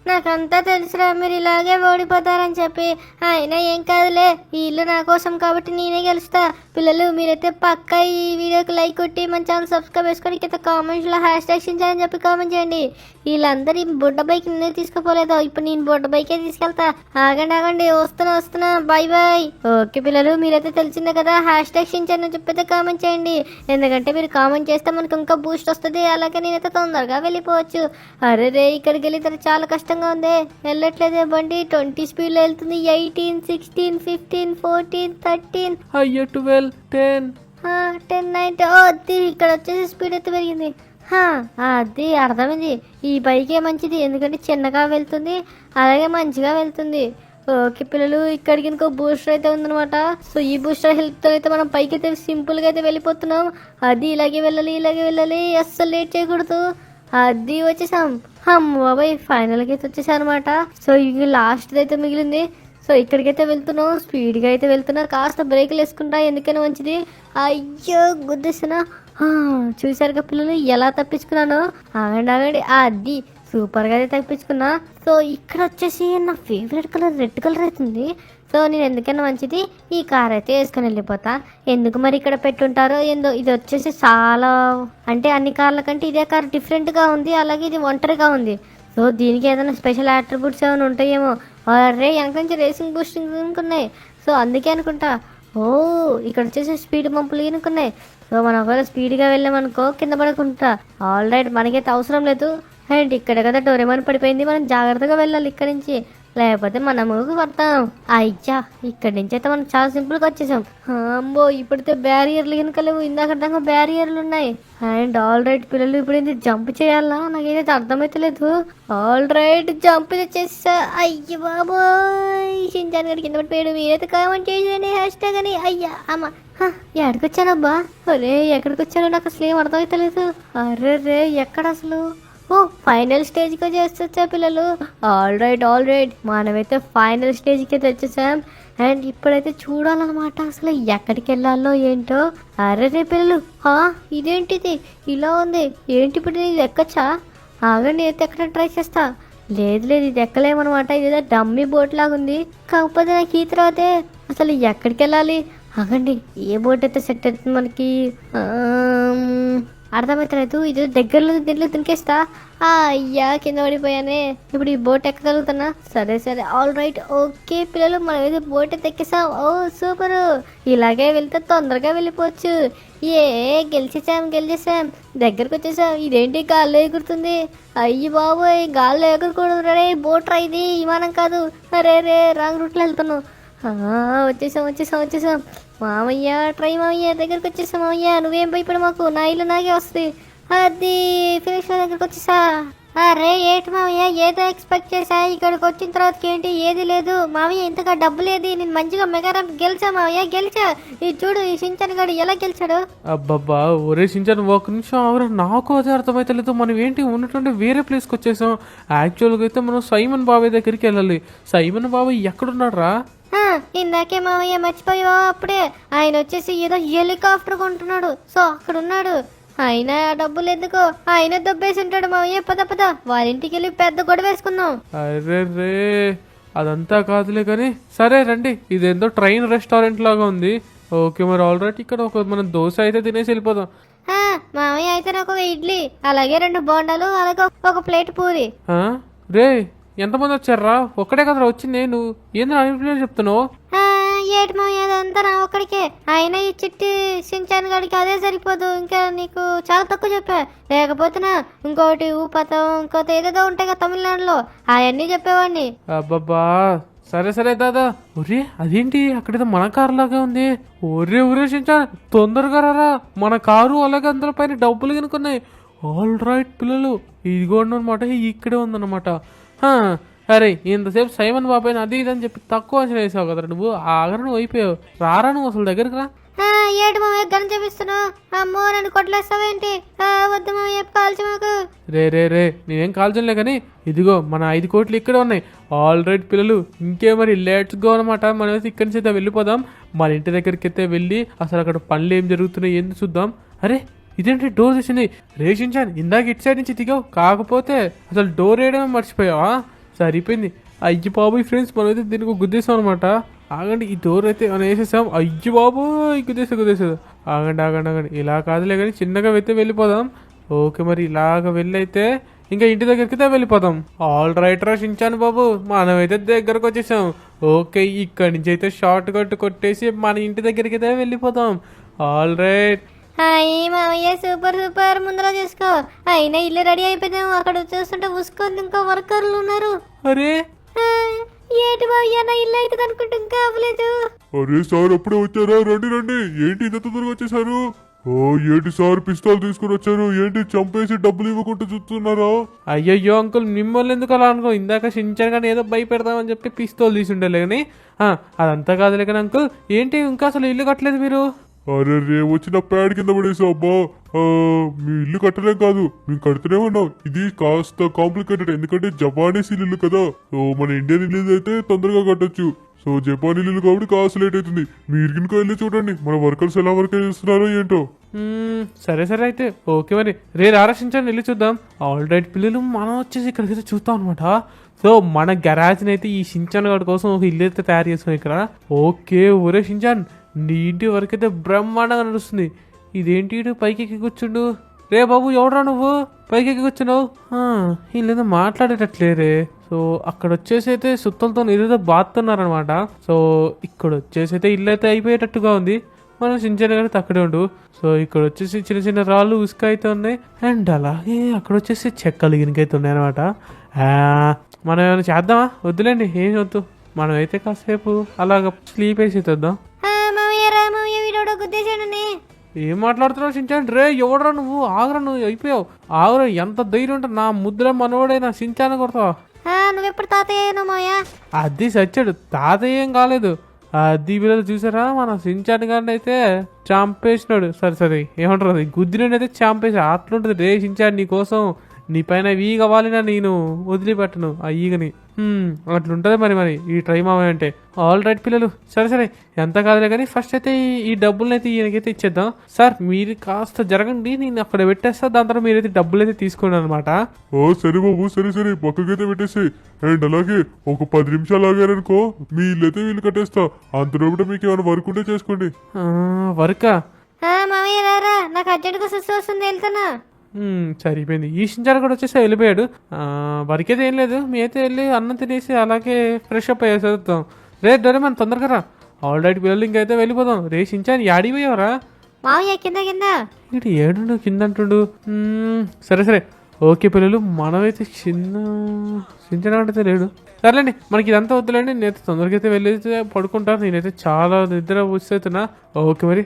నాకంతా తెలుసురా మీరు ఇలాగే ఓడిపోతారని చెప్పి. అయినా ఏం కాదులే, ఈ ఇల్లు నా కోసం కాబట్టి నేనే గెలుస్తా. పిల్లలు మీరైతే పక్కా ఈ వీడియోకి లైక్ కొట్టి మన ఛానల్ సబ్స్క్రైబ్ చేసుకొని కింద కామెంట్స్లో #షించాన్ అని చెప్పి కామెంట్ చేయండి. వీళ్ళందరూ ఈ బుడ్డ బైక్ నిన్నే తీసుకుపోలేదు, ఇప్పుడు నేను బుడ్డ బైకే తీసుకెళ్తా. ఆగండి వస్తున్నా బాయ్. ఓకే పిల్లలు, మీరైతే తెలిసిందే కదా, #షించాన్ అని చెప్పైతే కామెంట్ చేయండి. ఎందుకంటే మీరు కామెంట్ చేస్తే మనకు ఇంకా బూస్ట్ వస్తుంది. అలాగే నేనైతే తొందరగా వెళ్ళిపోవచ్చు. అరే ఇక్కడికి వెళ్ళిన చాలా కష్టంగా ఉంది, వెళ్ళట్లేదే బండి. 20 స్పీడ్లో వెళ్తుంది. 18, 16, 15, 14, 13, అయ్యో 12, 10, 9. ఇక్కడ వచ్చేసి స్పీడ్ అయితే పెరిగింది. అది అర్థమైంది. ఈ బైకే మంచిది, ఎందుకంటే చిన్నగా వెళ్తుంది, అలాగే మంచిగా వెళ్తుంది. ఓకే పిల్లలు, ఇక్కడికి ఇంకో బూస్టర్ అయితే ఉందన్నమాట. సో ఈ బూస్టర్ హెల్ప్ తో అయితే మనం పైకి అయితే సింపుల్ గా అయితే వెళ్ళిపోతున్నాం. అది ఇలాగే వెళ్ళాలి, అస్సలు లేట్ చేయకూడదు. అది వచ్చేసాం. అమ్మ బాబాయ్, ఫైనల్ గా అయితే వచ్చేసాం అనమాట. సో ఇవి లాస్ట్ అయితే మిగిలింది. సో ఇక్కడికైతే వెళ్తున్నాం, స్పీడ్ గా అయితే వెళ్తున్నారు. కాస్త బ్రేకులు వేసుకుంటా, ఎందుకైనా మంచిది. అయ్యో గుద్దేస్తున్నా. చూసారుగా పిల్లలు ఎలా తప్పించుకున్నాను. ఆగండి, అది సూపర్ గా అయితే తప్పించుకున్నా. సో ఇక్కడ వచ్చేసి నా ఫేవరెట్ కలర్ రెడ్ కలర్ అవుతుంది. సో నేను ఎందుకైనా మంచిది ఈ కార్ అయితే వేసుకొని వెళ్ళిపోతా. ఎందుకు మరి ఇక్కడ పెట్టుంటారో ఏందో. ఇది వచ్చేసి చాలా అంటే అన్ని కార్ల కంటే ఇదే కార్ డిఫరెంట్ గా ఉంది, అలాగే ఇది ఒంటరిగా ఉంది. సో దీనికి ఏదైనా స్పెషల్ అట్రిబ్యూట్స్ ఏమైనా ఉంటాయేమో. అరే వెనక నుంచి రేసింగ్ బూస్టింగ్ ఉన్నాయి. సో అందుకే అనుకుంటా. ఓ ఇక్కడ వచ్చేసి స్పీడ్ పంపులు ఈనుకున్నాయి. సో మనం ఒకవేళ స్పీడ్గా వెళ్ళామనుకో కింద పడకుండా. ఆల్ రైట్, మనకైతే అవసరం లేదు. అండ్ ఇక్కడ కదా డోరేమాన్ పడిపోయింది, మనం జాగ్రత్తగా వెళ్ళాలి ఇక్కడ నుంచి, లేకపోతే మనము పడతాం. అయ్యా, ఇక్కడి నుంచి అయితే మనం చాలా సింపుల్ గా వచ్చేసాం. అమ్మో, ఇప్పుడైతే బ్యారియర్లు వెనుకలేవు, ఇందాక బ్యారియర్లు ఉన్నాయి. అండ్ ఆల్ రైట్ పిల్లలు, ఇప్పుడు ఇది జంప్ చేయాలా నాకైతే అర్థమైతలేదు. ఆల్ రైట్, జంప్ చేసా. అయ్య బాబోయ్, షించాన్ గడి కింద పడిపోయాడు. మీరైతే కామెంట్ చేయండి హ్యాష్ ట్యాగ్ అని. అయ్యా అమ్మ, ఎక్కడికి వచ్చానబ్బా? అరే ఎక్కడికి వచ్చానో నాకు అసలు ఏం అర్థమైతలేదు. అరే రే, ఎక్కడ అసలు? ఓ ఫైనల్ స్టేజ్కి వచ్చేసా పిల్లలు. ఆల్ రైట్, మనమైతే ఫైనల్ స్టేజ్కి అయితే వచ్చేసాం. అండ్ ఇప్పుడైతే చూడాలన్నమాట అసలు ఎక్కడికి వెళ్ళాలో ఏంటో. అరే రే పిల్లలు, ఇదేంటిది ఇలా ఉంది? ఏంటి ఇప్పుడు ఇది ఎక్కచ్చా? ఆగండి, అయితే ఎక్కడ ట్రై చేస్తా. లేదు ఇది ఎక్కలేమన్నమాట. ఇదేదో డమ్మీ బోట్ లాగా ఉంది. కాకపోతే నాకు ఈ తర్వాతే అసలు ఎక్కడికి వెళ్ళాలి? ఆగండి, ఏ బోట్ అయితే సెట్ అవుతుంది మనకి? అర్థమవుతలేదు. ఇది దగ్గరలో దీంట్లో తినికేస్తా. అయ్యా, కింద పడిపోయానే. ఇప్పుడు ఈ బోట్ ఎక్కగలుగుతున్నా? సరే ఆల్ రైట్. ఓకే పిల్లలు, మనం ఏదో బోట్ ఎక్కేసాం. ఓ సూపర్, ఇలాగే వెళ్తే తొందరగా వెళ్ళిపోవచ్చు. గెలిచేసాం, దగ్గరకు వచ్చేసాం. ఇదేంటి గాల్లో ఎగురుతుంది? అయ్యి బాబోయ్, గాల్లో ఎగురకూడదు రే, బోట్ రా ఇది, విమానం కాదు. అరే రే, రాంగ్ రూట్లో వెళ్తున్నాం. వచ్చేసాం. మామయ్య ట్రై మామయ్య, దగ్గరకు వచ్చేసా మామయ్య. నువ్వేం భయపడు, మాకు నా ఇల్లు నాగే వస్తుంది. అది ఫినిష్ దగ్గరకు వచ్చేసా. అరే ఏంటి మామయ్య, ఏదో ఎక్స్పెక్ట్ చేసా, ఇక్కడికి వచ్చిన తర్వాత ఏంటి ఏది లేదు మామయ్య. ఇంతగా డబ్బు లేదు, నేను మంచిగా మెగారామ్ గెలిచా మామయ్య, గెలిచా. ఈ చూడు, ఈ షించాన్ గాడు ఎలా గెలిచాడు. అబ్బబ్బా, ఒరే షించాన్ ఒక నిమిషం ఆవిడ, నాకు అదే అర్థమైతలేదు. మనం ఏంటి ఉన్నట్టుండి వేరే ప్లేస్కి వచ్చేసాం. యాక్చువల్గా అయితే మనం సైమన్ బాబాయ్ దగ్గరికి వెళ్ళాలి. సైమన్ బాబాయ్ ఎక్కడున్నాడు రా? ఇందాకే మామయ్య మర్చిపోయావా? అప్పుడే ఆయన వచ్చేసి ఏదో హెలికాప్టర్ కొంటున్నాడు. సో అక్కడ ఉన్నాడు. ఆయన డబ్బులు ఎందుకు, ఆయన దొబ్బేసి ఉంటాడు మామయ్య. పద వాళ్ళ ఇంటికి వెళ్ళి పెద్ద గొడవ వేసుకుందాం. అరే రే, అదంతా కాదులే కానీ సరే రండి. ఇదేందో ట్రైన్ రెస్టారెంట్ లాగా ఉంది. ఓకే మరి ఆల్ రైట్, ఇక్కడ మనం దోశ అయితే తినేసి వెళ్ళిపోదాం. మామయ్య అయితే నాకు ఒక ఇడ్లీ, అలాగే 2 బోండాలు, అలాగే ఒక ప్లేట్ పూరి. రే, ఎంతమంది వచ్చారా? ఒక్కడే కదా వచ్చింది. నువ్వు ఏందో అభిప్రాయం చెప్తున్నావు? ఏటి మామయ్య, అదంతా నా ఒక్కడికే. అయినా ఈ చిట్టి షించాన్ గడికి అదే సరిపోదు, ఇంకా నీకు చాలా తక్కువ చెప్పా. లేకపోతే ఇంకోటి ఊపతం, ఇంకోటి ఏదేదో ఉంటాయి కదా తమిళనాడులో, అవన్నీ చెప్పేవాడిని. అబ్బబ్బా, సరే దాదా. ఒరే అదేంటి అక్కడేదో మన కారు లాగా ఉంది. ఒరే షించాన్, తొందరగా రారా, మన కారు అలాగే అందులో పైన డబ్బులు కనుక్కున్నాయి. ఆల్ రైట్ పిల్లలు, ఇదిగోండి అనమాట, ఇక్కడే ఉందన్నమాట. అరే ఇంతసేపు సైమన్ బాబాయ్ అది ఇదని చెప్పి తక్కువ అంచనా వేసావు కదా నువ్వు. ఆగరా, నువ్వు అయిపోయావు. రారా నువ్వు అసలు దగ్గరికి రా. ఏడు మామయ్య, గన్ చూపిస్తున్నావు. అమ్మో, నన్ను కొట్టలేస్తావేంటి? వద్దు మామయ్య, కాల్చి మాకు. రే నేనేం కాల్చలే కానీ ఇదిగో మన 5 కోట్లు ఇక్కడే ఉన్నాయి. ఆల్ రైట్ పిల్లలు, ఇంకే మరి లెట్స్ గో అనమాట. మనం అయితే ఇక్కడి నుంచి అయితే వెళ్ళిపోదాం. మన ఇంటి దగ్గరికి అయితే వెళ్ళి అసలు అక్కడ పనులు ఏం జరుగుతున్నాయి ఏంది చూద్దాం. అరే ఇదేంటి డోర్ తీసింది? రేషించాను, ఇందాక ఇటు సైడ్ నుంచి దిగావు, కాకపోతే అసలు డోర్ వేయడమే మర్చిపోయావా? సరిపోయింది. అయ్యి బాబోయ్ ఫ్రెండ్స్, మనం అయితే దీనికి గుద్దేసాం అనమాట. ఆగండి, ఈ డోర్ అయితే మనం వేసేసాం. అయ్యి బాబోయ్, గుద్దేసేది. ఆగండి, ఇలా కాదులే కానీ చిన్నగా అయితే వెళ్ళిపోదాం. ఓకే మరి ఇలాగ వెళ్ళైతే ఇంకా ఇంటి దగ్గరికి అయితే వెళ్ళిపోదాం. ఆల్ రైట్ రా షించాను బాబు, మనమైతే దగ్గరకు వచ్చేసాం. ఓకే, ఇక్కడి నుంచి అయితే షార్ట్ కట్ కొట్టేసి మన ఇంటి దగ్గరికి అయితే వెళ్ళిపోతాం. All right. మామయ్య సూపర్ ముందర చూసుకో. అయినా ఇల్లు రెడీ అయిపోయాము. అక్కడ చూస్తుంటే ఉసుకొని ఇంకా వర్కర్లు ఉన్నారు. అరే ఏంటి మామయ్య, నా ఇల్లు అయితే అనుకుంటే ఇంకా అవ్వలేదు. అరే సార్, అప్పుడే వచ్చారా? రండి. ఏంటి ఇంత తొందరగా వచ్చేసారు? ఓ ఏంటి సార్ పిస్తోల్ తీసుకుని వచ్చారు? ఏంటి చంపేసి డబ్బులు ఇవ్వకుండా చూస్తున్నారా? అయ్యయ్యో అంకుల్, మిమ్మల్ని ఎందుకు అలా అనుకో, ఇందాక షించాన్ కానీ ఏదో భయపెడదామని చెప్పి పిస్తోల్ తీసి ఉండలే కానీ అదంతా కాదులే కానీ అంకుల్, ఏంటి ఇంకా అసలు ఇల్లు కట్టలేదు మీరు? అరే రే వచ్చిన ప్యాడ్ కింద పడేసావు అబ్బా. మీ ఇల్లు కట్టలేం కాదు, మేము కడుతూనే ఉన్నాం. ఇది కాస్త కాంప్లికేటెడ్, ఎందుకంటే జపానీస్ ఇల్లు కదా. సో మన ఇండియన్ ఇల్లు అయితే తొందరగా కట్టొచ్చు. సో జపాన్ ఇల్లు కాబట్టి కాస్త లేట్ అవుతుంది. మీరు కనుక వెళ్ళి చూడండి మన వర్కర్స్ ఎలా వర్క్ చేస్తున్నారో ఏంటో. సరే సరే అయితే ఓకే మరి. ఆరక్షించండి, వెళ్ళి చూద్దాం. ఆల్ రైట్ పిల్లలు, మనం వచ్చేసి ఇక్కడికైతే చూద్దాం అనమాట. సో మన గరాజ్ని అయితే ఈ షించాన్ గారి కోసం ఒక ఇల్లు అయితే తయారు చేసుకున్నాం ఇక్కడ. ఓకే ఒరే షించాన్, నీ ఇంటి వరకు అయితే బ్రహ్మాండంగా నడుస్తుంది. ఇదేంటి వీడు పైకి ఎక్కి కూర్చుండు? రే బాబు, ఎవడరా నువ్వు పైకి ఎక్కి కూర్చున్నావు? వీళ్ళేదో మాట్లాడేటట్లేరే. సో అక్కడ వచ్చేసి అయితే సుత్తలతో ఏదేదో బాతున్నారనమాట. సో ఇక్కడ వచ్చేసి అయితే ఇల్లు అయితే అయిపోయేటట్టుగా ఉంది. మనం షించాన్ గారి అక్కడే ఉండు. సో ఇక్కడ వచ్చేసి చిన్న చిన్న రాళ్ళు ఉసుక అయితే ఉన్నాయి. అండ్ అలాగే అక్కడ వచ్చేసి చెక్కలు గినికైతే ఉన్నాయి అనమాట. మనం ఏమైనా చేద్దామా? వద్దులేండి, ఏం వద్దు. మనం అయితే కాసేపు అలాగ స్లీప్ వేసి తెద్దాం. ఏం మాట్లాడుతున్నావు షించాన్? రే ఎవడరా నువ్వు? ఆగరా, నువ్వు అయిపోయావు. ఆగరా, ఎంత ధైర్యం ఉంటే నా ముద్దుల మనవడైనా షించాన్ కొడతావా? నువ్వెప్పుడు తాతయ్య మావయ్య? అది సచ్చాడు, తాతయ్య ఏం కాలేదు. అది వీళ్ళు చూసారా, మన షించాన్ గారిని అయితే చంపేసినాడు. సరే ఏమంటారు, అది గుద్దినైతే అయితే చంపేసి. అట్లుంటది రే షించాన్, నీ కోసం నీ పైన ఈ కావాలినా నేను వదిలిపెట్టను ఆ ఈగని. అట్లుంటది మరి ఈ ట్రై మావయ్య అంటే. ఆల్ రైట్ పిల్లలు, సరే ఎంత కాదులే కానీ ఫస్ట్ అయితే ఈ డబ్బులను అయితే ఈయనకైతే ఇచ్చేద్దాం. సార్ మీరు కాస్త జరగండి, నేను అక్కడ పెట్టేస్తా. దాని తర్వాత మీరైతే డబ్బులు అయితే తీసుకోండి అనమాట. ఓ సరే బాబు, సరే పక్కకైతే పెట్టేసి. అండ్ అలాగే ఒక 10 నిమిషాలు ఆగారనుకో మీ ఇల్లు అయితే వీళ్ళు కట్టేస్తా. అంతలోపల మీకు ఏమైనా వర్క్ ఉంటే చేసుకోండి. వర్కా? మావయ్య రారా, నాకు అర్జెంట్గా సుస్సు వస్తుంది, వెళ్తున్నా. సరిపోయింది. ఈ షించాన్ కూడా వచ్చేసి వెళ్ళిపోయాడు. వరకైతే ఏం లేదు, మీ అయితే వెళ్ళి అన్నం తినేసి అలాగే ఫ్రెష్ అప్ అయ్యే చదువుతాం. రే డోరేమాన్ తొందరగా రా. ఆల్ రైట్ పిల్లలు, ఇంకైతే వెళ్ళిపోదాం. రే షించాన్ యాడిపోయావరా? మావయ్య కింద ఇటు ఏడు కింద అంటుండు. సరే ఓకే పిల్లలు, మనమైతే షించాన్ అంటే లేడు. సర్లేండి, మనకి ఇదంతా వద్దులేండి. నేనైతే తొందరగా అయితే వెళ్ళైతే పడుకుంటాను. నేనైతే చాలా నిద్ర వచ్చేస్తున్నా. ఓకే మరి.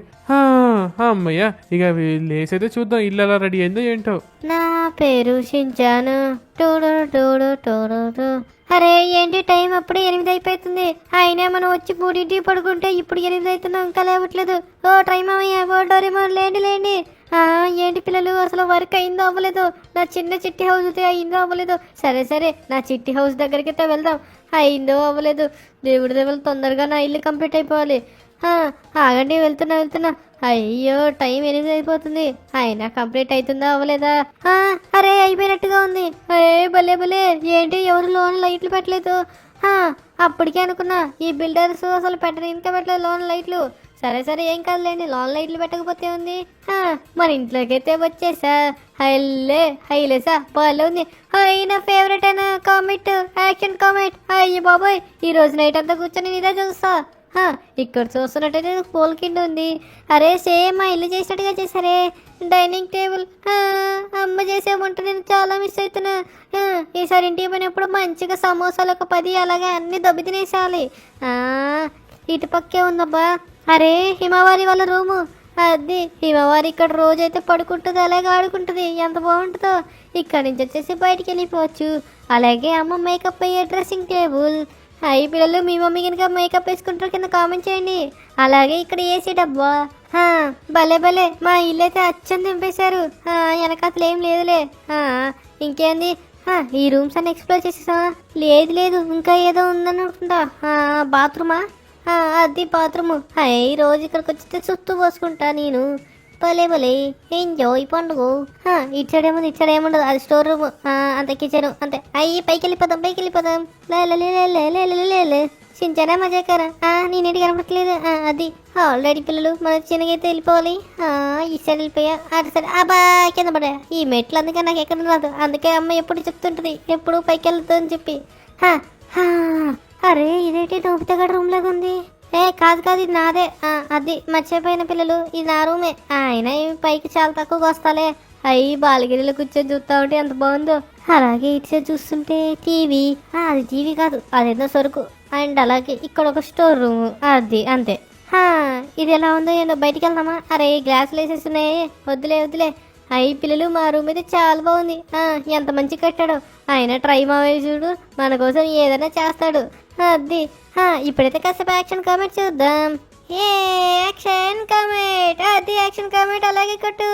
అమ్మయ్య, ఇక లేసైతే చూద్దాం ఇల్లు ఎలా రెడీ అయిందో ఏంటో. నా పేరు షించాను. అరే ఏంటి టైం అప్పుడే 8 అయిపోతుంది. అయినా మనం వచ్చి 3 పడుకుంటే ఇప్పుడు 8 అవుతున్నాం, ఇంకా లేవట్లేదు. ఓ ట్రై మామయ్య, ఓ డోరేమాన్, లేండి. ఏంటి పిల్లలు, అసలు వర్క్ అయిందో అవ్వలేదు? నా చిన్న చిట్టి హౌస్ అయితే అయిందో అవ్వలేదు? సరే నా చిట్టి హౌస్ దగ్గరికి అయితే వెళ్దాం. అయిందో అవ్వలేదు, దేవుడి దేవుళ్ళు తొందరగా నా ఇల్లు కంప్లీట్ అయిపోవాలి. ఆగండి, వెళ్తున్నా. అయ్యో టైం 8 అయిపోతుంది. అయినా కంప్లీట్ అవుతుందా అవ్వలేదా? అరే అయిపోయినట్టుగా ఉంది. భలే ఏంటి ఎవరు లోన్ లైట్లు పెట్టలేదు? అప్పటికే అనుకున్నా ఈ బిల్డర్స్ అసలు ఇంకా పెట్టలేదు లోన్ లైట్లు. సరే ఏం కాదులేండి, లోన్ లైట్లు పెట్టకపోతే ఉంది. మన ఇంట్లోకి అయితే వచ్చేసా. హైలేసా బాగా ఉంది. నా ఫేవరెట్ అయిన కామెంట్, యాక్షన్ కామెంట్. అయ్యో బాబోయ్, ఈ రోజు నైట్ అంతా కూర్చొని ఇదే చూస్తా. ఇక్కడ చూస్తున్నట్టయితే పూల కింద ఉంది. అరే సేమ్ మా ఇల్లు చేసినట్టుగా చేశారే. డైనింగ్ టేబుల్, అమ్మ చేసే వంట నేను చాలా మిస్ అవుతున్నా. ఈసారి ఇంటికి పోయినప్పుడు మంచిగా సమోసాలు ఒక 10 అలాగే అన్ని దెబ్బ తినేసేయాలి. ఇటు పక్కే ఉందబ్బా. అరే హిమవారి వాళ్ళ రూము. అది హిమవారి ఇక్కడ రోజైతే పడుకుంటుంది, అలాగే ఆడుకుంటుంది. ఎంత బాగుంటుందో. ఇక్కడ నుంచి వచ్చేసి బయటికి వెళ్ళిపోవచ్చు. అలాగే అమ్మ మేకప్ అయ్యే డ్రెస్సింగ్ టేబుల్. అయ్యి పిల్లలు, మీ మమ్మీ కనుక మేకప్ వేసుకుంటారు కింద కామెంట్ చేయండి. అలాగే ఇక్కడ ఏసీ డబ్బా. భలే మా ఇల్లు అయితే అచ్చని దింపేశారు. వెనకాతలు ఏం లేదులే. ఇంకేంది, ఈ రూమ్స్ అన్ని ఎక్స్ప్లోర్ చేసేసా? లేదు ఇంకా ఏదో ఉందని అనుకుంటా. బాత్రూమా? అది బాత్రూమ్. రోజు ఇక్కడికి వచ్చితే చుట్టూ పోసుకుంటా నేను. భలే ఎంజాయ్ పండుగ. ఇటు సైడ్ ఏముండదు, అది స్టోర్ రూమ్. అంతే కిచెన్ అంతే. పైకి వెళ్ళిపోదాం. లే చించానా మజాకారా? నేనేంటి కనపడట్లేదు. అది ఆల్రెడీ పిల్లలు మన చిన్నగైతే వెళ్ళిపోవాలి. ఈ సైడ్ వెళ్ళిపోయా, అటు సైడ్ అబ్బా కింద పడా. ఈ మెట్లు అందుకే నాకు ఎక్కడ రాదు. అందుకే అమ్మ ఎప్పుడు చెప్తుంటది ఎప్పుడు పైకి వెళ్తుంది అని చెప్పి. అరే ఇదేంటి నోబితగాడు రూమ్ లాగా ఉంది. కాదు ఇది నాదే. అది మర్చిపోయిన పిల్లలు, ఇది నా రూమే. అయినా పైకి చాలా తక్కువగా వస్తాలే. బాలగిరిలో కూర్చొని చూస్తా ఉంటే ఎంత బాగుందో. అలాగే ఇటు చూస్తుంటే టీవీ. అది టీవీ కాదు, అదేదో సరుకు. అండ్ అలాగే ఇక్కడ ఒక స్టోర్ రూమ్. అది అంతే. ఇది ఎలా ఉందో ఏందో బయటికి వెళ్దామా? అరే గ్లాసులు వేసేస్తున్నాయి, వద్దులే వద్దులే. అయ్యి పిల్లలు మా రూమ్ అయితే చాలా బాగుంది. ఎంత మంచి కట్టాడు ఆయన. ట్రై మావయ్య చూడు, మన కోసం ఏదైనా చేస్తాడు. అది ఇప్పుడైతే కాసేపు యాక్షన్ కామెంట్ చూద్దాం. ఏ యాక్షన్ కామెంట్, అది యాక్షన్ కామెంట్ అలాగే కొట్టు.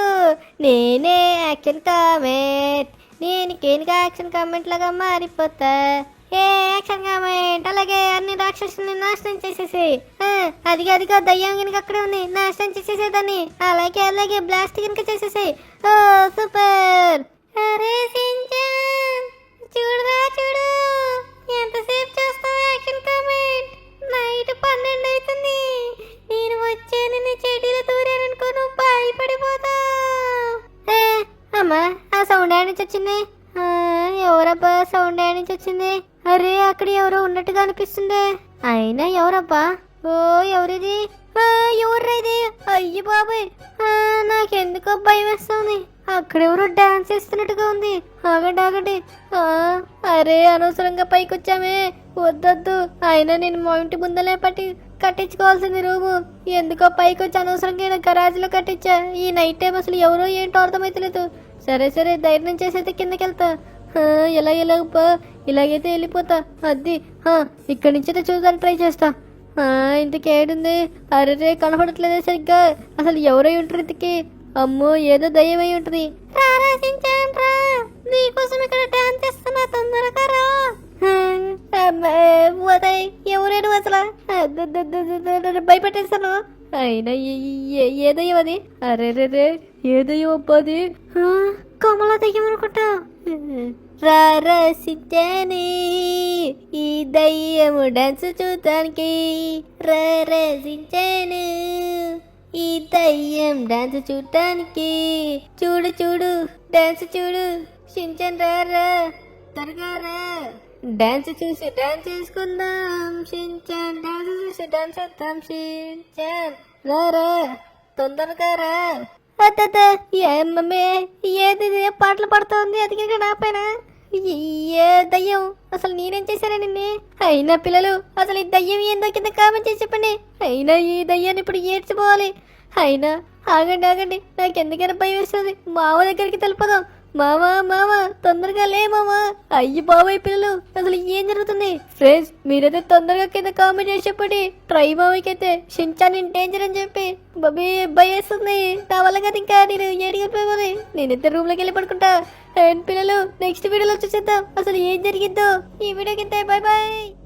నేనే యాక్షన్ కామెంట్, నేను కేనుగా యాక్షన్ కామెంట్ లాగా మారిపోతా. ఏ యాక్షన్ కామెంట్ అలాగే అన్ని రాక్షసుల్ని నాశనం చేసేసి. అదిగో దయ్యం కనుక అక్కడే ఉంది, నాశనం చేసేసేదాన్ని. అలాగే అలాగే బ్లాస్ట్ కనుక చేసేసి. ఓ సూపర్. అరే సించాన్ చూడురా చూడు, ఎంతసేపు చేస్తావు యాక్షన్ కామెంట్? నైట్ 12 అవుతుంది, నేను వచ్చాను నీ చెడీలో దూరాననుకో, నువ్వు భయపడిపోతావు. అమ్మా ఆ సౌండ్ ఏడ నుంచి వచ్చింది? ఎవరబ్బా సౌండ్ ఏడ నుంచి వచ్చింది? అరే అక్కడ ఎవరో ఉన్నట్టుగా అనిపిస్తుంది. అయినా ఎవరబ్బా? ఓ ఎవరిది? ఎవర్రా ఇది? అయ్యి బాబాయ్, నాకెందుకో భయం వేస్తుంది. అక్కడెవరో డాన్స్ చేస్తున్నట్టుగా ఉంది. ఆగండి. అరే అనవసరంగా పైకి వచ్చామే, వద్దొద్దు. అయినా నేను మా ఇంటి ముందలే కట్టించుకోవాల్సింది రూము. ఎందుకో పైకి వచ్చి అనవసరంగా గరాజ్ లో కట్టించా. ఈ నైట్ టైం అసలు ఎవరో ఏంటో అర్థమైతలేదు. సరే ధైర్యం చేసైతే కిందకి వెళ్తా. ఇలాగైతే వెళ్ళిపోతా. అది ఇక్కడి నుంచి అయితే చూద్దానికి ట్రై చేస్తా. ఇంతకేడుంది? అరే కనపడట్లేదే సరిగ్గా. అసలు ఎవరై ఉంటారు ఇంతకి? అమ్మో ఏదో దయ్యం అయి ఉంటుంది. నీకోసం ఇక్కడ డాన్స్ చేస్తున్నా, తొందరగా రా. ఎవరైనా అసలు భయపెట్టేస్తాను. అయినా ఏ దయ్యం అది? అరే ఏ దయ్యం అబ్బాది? కమల దయ్యం అనుకుంటా. రసించాని ఈ దయ్యము డాన్స్ చూడటానికి. రసించాను ఈ దయ్యం డాన్స్ చూడటానికి. చూడు డాన్స్ చూడు. షించాన్ రా త్వరగా రా. డాన్స్ చూసి డాన్స్ చేసుకుందాం. షించాన్ డాన్స్ చూసి డాన్స్ చేద్దాం. షించాన్ రా తొందరగా రా. ఏమమ్మే ఏది పాటలు పడుతోంది? అది నా పైన ఏ దయ్యం? అసలు నేనేం చేశాను నిన్నే? అయినా పిల్లలు అసలు ఈ దయ్యం ఏందో కింద కామెంట్ చేసి చెప్పండి. అయినా ఈ దయ్యాన్ని ఇప్పుడు ఏడ్చిపోవాలి. అయినా ఆగండి, నాకెందుకైనా భయం వేస్తుంది. మావ దగ్గరికి తెలిపదాం. మామ తొందరగా లే మామా. అయ్యి బాబాయ్ పిల్లలు అసలు ఏం జరుగుతుంది? ఫ్రెండ్స్ మీరైతే తొందరగా కింద కామెంట్ చేసి చెప్పండి. ట్రై మావయ్యకి అయితే షించాన్ డేంజర్ అని చెప్పి. బాబీ భయేస్తుంది నా వల్ల కదా. ఇంకా నేను ఏడిగిపోయి నేనైతే రూమ్ లోకి వెళ్ళి పడుకుంటా. అండ్ పిల్లలు నెక్స్ట్ వీడియోలో చూసేద్దాం అసలు ఏం జరిగిందో. ఈ వీడియోకి అయితే బై.